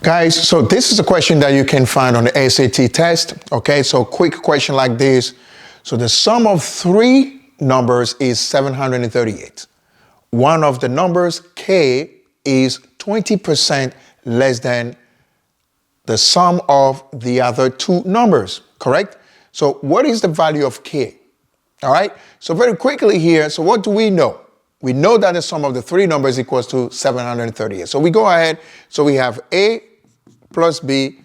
Guys, so this is a question that you can find on the SAT test. Okay, so quick question like this. So the sum of three numbers is 738. One of the numbers, K, is 20% less than the sum of the other two numbers, correct? So what is the value of K? All right, so very quickly here, so what do we know? We know that the sum of the three numbers equals to 738. So we go ahead, so we have A plus B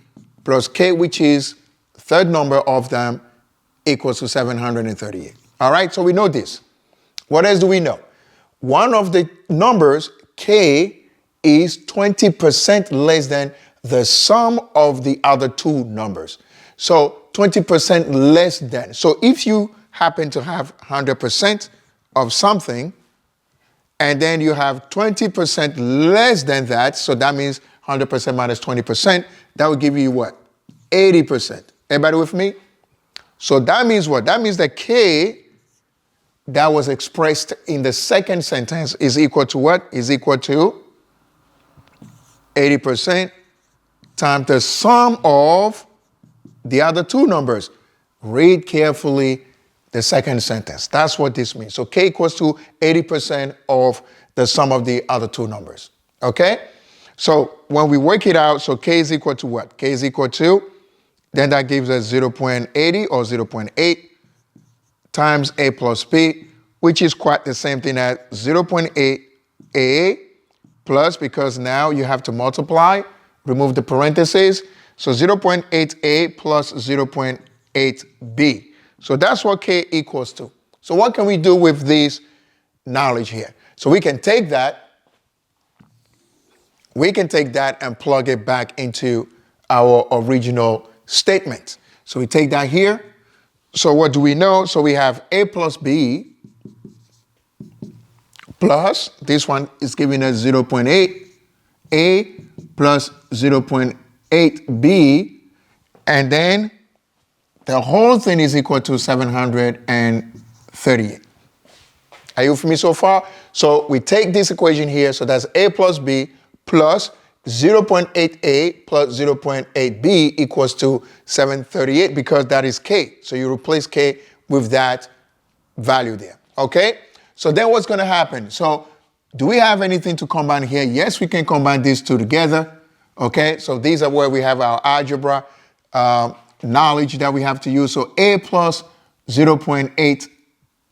plus K, which is third number of them, equals to 738. All right, so we know this. What else do we know? One of the numbers, K, is 20% less than the sum of the other two numbers. So 20% less than. So if you happen to have 100% of something, and then you have 20% less than that, so that means 100% minus 20%, that would give you what? 80%. Everybody with me? So that means what? That means that K that was expressed in the second sentence is equal to what? Is equal to 80% times the sum of the other two numbers. Read carefully the second sentence. That's what this means. So K equals to 80% of the sum of the other two numbers. Okay? So when we work it out, so K is equal to what? K is equal to, then that gives us 0.80 or 0.8 times A plus B, which is quite the same thing as 0.8 A plus, because now you have to multiply, remove the parentheses. So 0.8 A plus 0.8 B. So that's what K equals to. So what can we do with this knowledge here? So we can take that and plug it back into our original statement. So we take that here. So what do we know? So we have A plus B plus, this one is giving us 0.8, A plus 0.8 B, and then the whole thing is equal to 738. Are you with me so far? So we take this equation here, so that's A plus B plus 0.8A plus 0.8B equals to 738, because that is K. So you replace K with that value there, okay? So then what's going to happen? So do we have anything to combine here? Yes, we can combine these two together, okay? So these are where we have our algebra knowledge that we have to use. So A plus 0.8,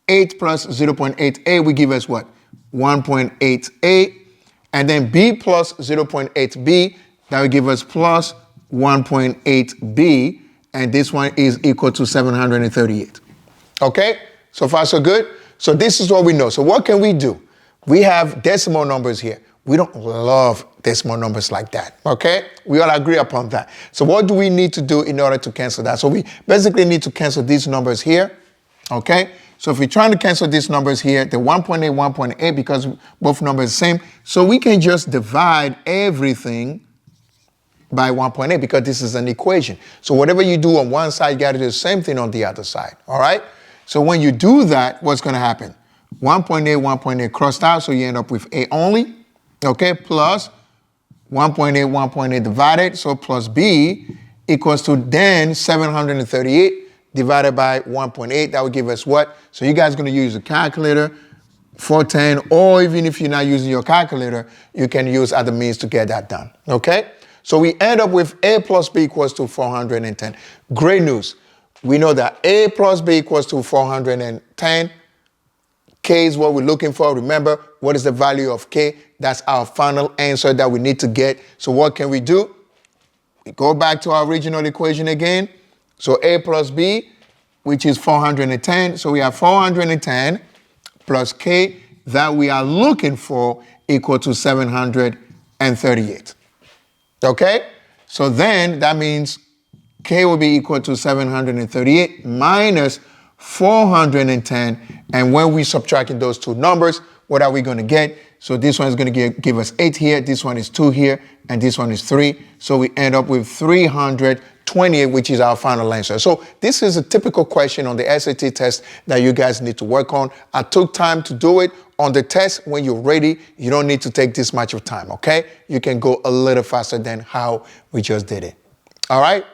8 plus 0.8A will give us what? 1.8A. And then B plus 0.8B, that will give us plus 1.8B. And this one is equal to 738. Okay? So far, so good? So this is what we know. So what can we do? We have decimal numbers here. We don't love decimal numbers like that, okay? We all agree upon that. So what do we need to do in order to cancel that? So we basically need to cancel these numbers here, okay? So if we're trying to cancel these numbers here, the 1.8, 1.8, because both numbers are the same, so we can just divide everything by 1.8 because this is an equation. So whatever you do on one side, you got to do the same thing on the other side, all right? So when you do that, what's going to happen? 1.8, 1.8 crossed out, so you end up with A only, okay, plus 1.8, 1.8 divided, so plus B equals to then 738 divided by 1.8. That would give us what? So you guys are going to use a calculator, 410, or even if you're not using your calculator, you can use other means to get that done, okay? So we end up with A plus B equals to 410. Great news. We know that A plus B equals to 410. K is what we're looking for. Remember, what is the value of K? That's our final answer that we need to get. So what can we do? We go back to our original equation again. So A plus B, which is 410. So we have 410 plus K that we are looking for equal to 738. Okay? So then that means K will be equal to 738 minus 410. And when we subtracting those two numbers, what are we going to get? So this one is going to give us 8 here, this one is 2 here, and this one is 3. So we end up with 328, which is our final answer. So this is a typical question on the SAT test that you guys need to work on. I took time to do it. on the test, when you're ready, you don't need to take this much of time, okay? You can go a little faster than how we just did it. All right?